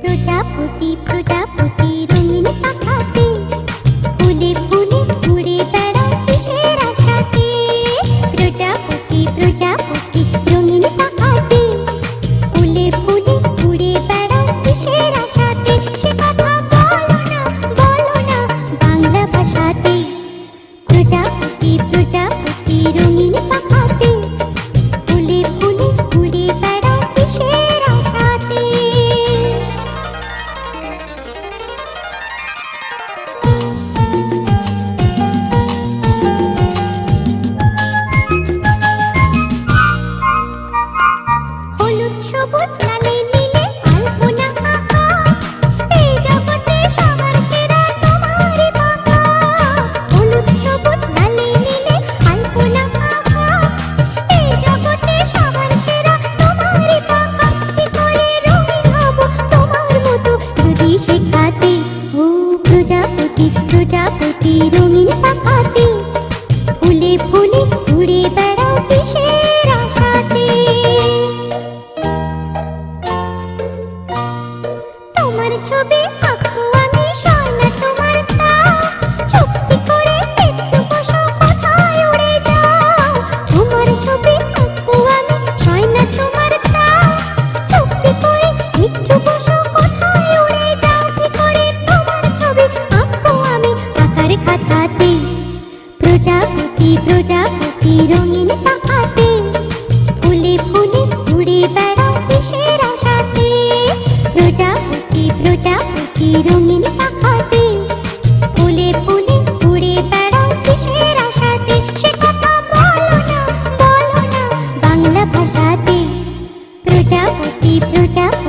প্রজাপতি প্রজাপতি রঙিন পাখাতে ফুলে ফুলে উড়ে বেড়ায় কিসের আশাতে। প্রজাপতি প্রজাপতি রঙিন পাখাতে ফুলে ফুলে উড়ে বেড়ায় কিসের আশাতে। সে কথা বলো না বাংলা ভাষাতে। প্রজাপতি প্রজাপতি রঙিন পাখাতে ফুলে ফুলে উড়ে বেড়ায় কিসের আশাতে। হলুদ সবুজ লালে নীলে আলপনা আঁকা, এই জগতে সবার সেরা তোমারই পাখা। হলুদ সবুজ লালে নীলে আলপনা আঁকা, এই জগতে সবার সেরা তোমারই পাখা। কি করে রঙিন হব তোমার মতো যদি শেখাতে। ও প্রজাপতি প্রজাপতি রঙিন পাখাতে ফুলে ফুলে উড়ে বেড়াও কিসের আশাতে। তোমার ছবি আঁকবো আমি সয়না তোমার তাও, চুপটি করে একটু বসো কোথায় উড়ে যাও। তোমার ছবি আঁকবো আমি সয়না তোমার তাও, চুপটি করে একটু বসো কোথায় উড়ে যাও। কি করে তোমার ছবি আঁকবো আমি আঁকার খাতাতে। প্রজাপতি প্রজাপতি রঙিন পাখাতে ফুলে ফুলে উড়ে বেড়াও কিসের আশাতে। প্রজাপতি প্রজাপতি রঙিন পাখাতে ফুলে ফুলে উড়ে বেড়াও কিসের আশাতে। সে কথা বলো না বাংলা ভাষাতে। প্রজাপতি প্রজাপতি